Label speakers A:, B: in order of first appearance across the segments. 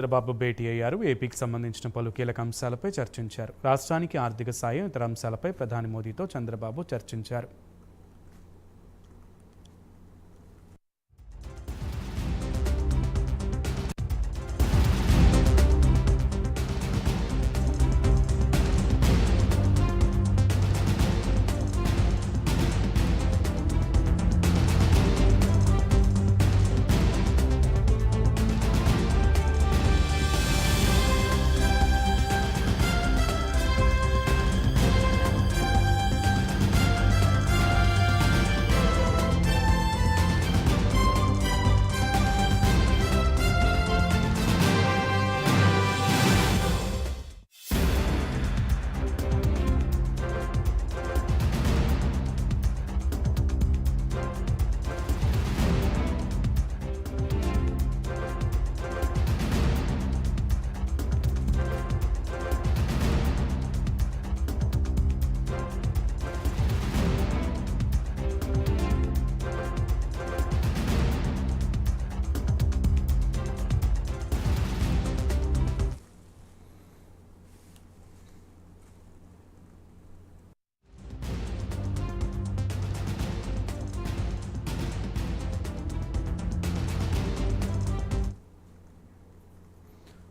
A: చంద్రబాబు భేటీ అయ్యారు. ఏపీకి సంబంధించిన పలు కీలక అంశాలపై చర్చించారు. రాష్ట్రానికి ఆర్థిక సాయం, ఇతర అంశాలపై ప్రధాని మోదీతో చంద్రబాబు చర్చించారు.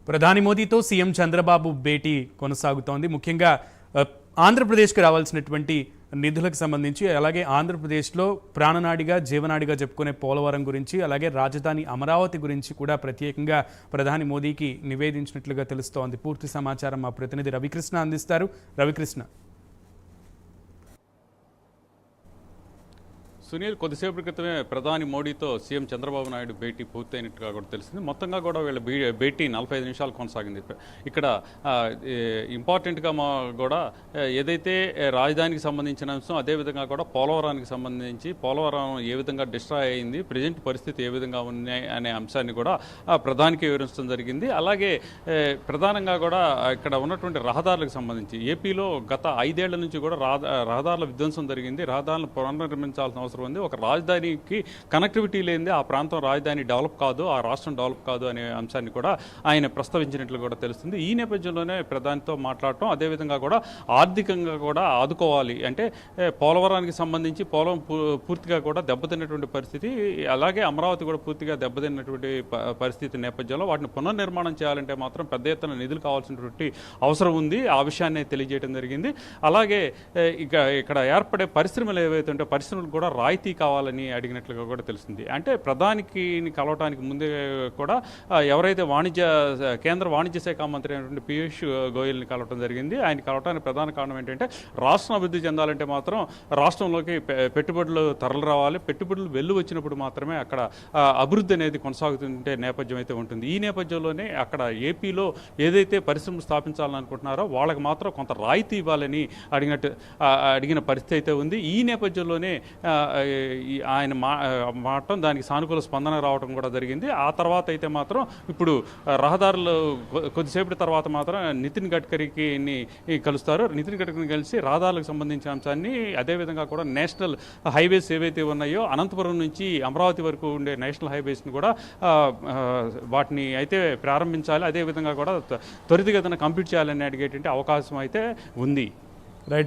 A: ప్రధాని మోదీతో సీఎం చంద్రబాబు భేటీ కొనసాగుతోంది. ముఖ్యంగా ఆంధ్రప్రదేశ్కి రావాల్సినటువంటి నిధులకు సంబంధించి, అలాగే ఆంధ్రప్రదేశ్లో ప్రాణనాడిగా జీవనాడిగా చెప్పుకునే పోలవరం గురించి, అలాగే రాజధాని అమరావతి గురించి కూడా ప్రత్యేకంగా ప్రధాని మోదీకి నివేదించినట్లుగా తెలుస్తోంది. పూర్తి సమాచారం మా ప్రతినిధి రవికృష్ణ అందిస్తారు. రవికృష్ణ.
B: సునీల్, కొద్దిసేపటి క్రితమే ప్రధాని మోడీతో సీఎం చంద్రబాబు నాయుడు భేటీ పూర్తయినట్టుగా కూడా తెలిసింది. మొత్తంగా కూడా వీళ్ళ భేటీ 45 నిమిషాలు కొనసాగింది. ఇక్కడ ఇంపార్టెంట్గా కూడా ఏదైతే రాజధానికి సంబంధించిన అంశం, అదేవిధంగా కూడా పోలవరానికి సంబంధించి పోలవరం ఏ విధంగా డిస్ట్రాయ్ అయింది, ప్రజెంట్ పరిస్థితి ఏ విధంగా ఉన్నాయి అనే అంశాన్ని కూడా ప్రధానికి వివరించడం జరిగింది. అలాగే ప్రధానంగా కూడా ఇక్కడ ఉన్నటువంటి రహదారులకు సంబంధించి ఏపీలో గత 5 ఏళ్ల నుంచి కూడా రహదారుల విధ్వంసం జరిగింది. రహదారులను పునర్నిర్మించాల్సిన అవసరం ఉంది. ఒక రాజధానికి కనెక్టివిటీ లేనిదే ఆ ప్రాంతం రాజధాని డెవలప్ కాదు, ఆ రాష్ట్రం డెవలప్ కాదు అనే అంశాన్ని కూడా ఆయన ప్రస్తావించినట్లు కూడా తెలుస్తుంది. ఈ నేపథ్యంలోనే ప్రధానితో మాట్లాడటం, అదేవిధంగా కూడా ఆర్థికంగా కూడా ఆదుకోవాలి అంటే పోలవరానికి సంబంధించి పోలవరం పూర్తిగా కూడా దెబ్బతిన్నటువంటి పరిస్థితి, అలాగే అమరావతి కూడా పూర్తిగా దెబ్బతిన్నటువంటి పరిస్థితి నేపథ్యంలో వాటిని పునర్నిర్మాణం చేయాలంటే మాత్రం పెద్ద ఎత్తున నిధులు కావాల్సినటువంటి అవసరం ఉంది. ఆ విషయాన్ని తెలియజేయడం జరిగింది. అలాగే ఇక్కడ ఏర్పడే పరిశ్రమలు ఏవైతే ఉంటే పరిశ్రమలు కూడా రాయితీ కావాలని అడిగినట్లుగా కూడా తెలుస్తుంది. అంటే ప్రధానికి కలవటానికి ముందే కూడా ఎవరైతే కేంద్ర వాణిజ్య శాఖ మంత్రి అయినటువంటి పీయూష్ గోయల్ని కలవటం జరిగింది. ఆయన కలవటానికి ప్రధాన కారణం ఏంటంటే రాష్ట్రం అభివృద్ధి చెందాలంటే మాత్రం రాష్ట్రంలోకి పెట్టుబడులు తరలి రావాలి, పెట్టుబడులు వెళ్ళు వచ్చినప్పుడు మాత్రమే అక్కడ అభివృద్ధి అనేది కొనసాగుతుంటే నేపథ్యం అయితే ఉంటుంది. ఈ నేపథ్యంలోనే అక్కడ ఏపీలో ఏదైతే పరిశ్రమలు స్థాపించాలనుకుంటున్నారో వాళ్ళకి మాత్రం కొంత రాయితీ ఇవ్వాలని అడిగిన పరిస్థితి అయితే ఉంది. ఈ నేపథ్యంలోనే ఆయన మాటం దానికి సానుకూల స్పందన రావడం కూడా జరిగింది. ఆ తర్వాత అయితే మాత్రం ఇప్పుడు రహదారులు కొద్దిసేపటి తర్వాత మాత్రం నితిన్ గడ్కరీకి కలుస్తారు. నితిన్ గడ్కరీని కలిసి రహదారులకు సంబంధించిన అంశాన్ని, అదేవిధంగా కూడా నేషనల్ హైవేస్ ఏవైతే ఉన్నాయో అనంతపురం నుంచి అమరావతి వరకు ఉండే నేషనల్ హైవేస్ని కూడా వాటిని అయితే ప్రారంభించాలి, అదేవిధంగా కూడా త్వరితగతిన కంప్లీట్ చేయాలని అడిగేటువంటి అవకాశం అయితే ఉంది.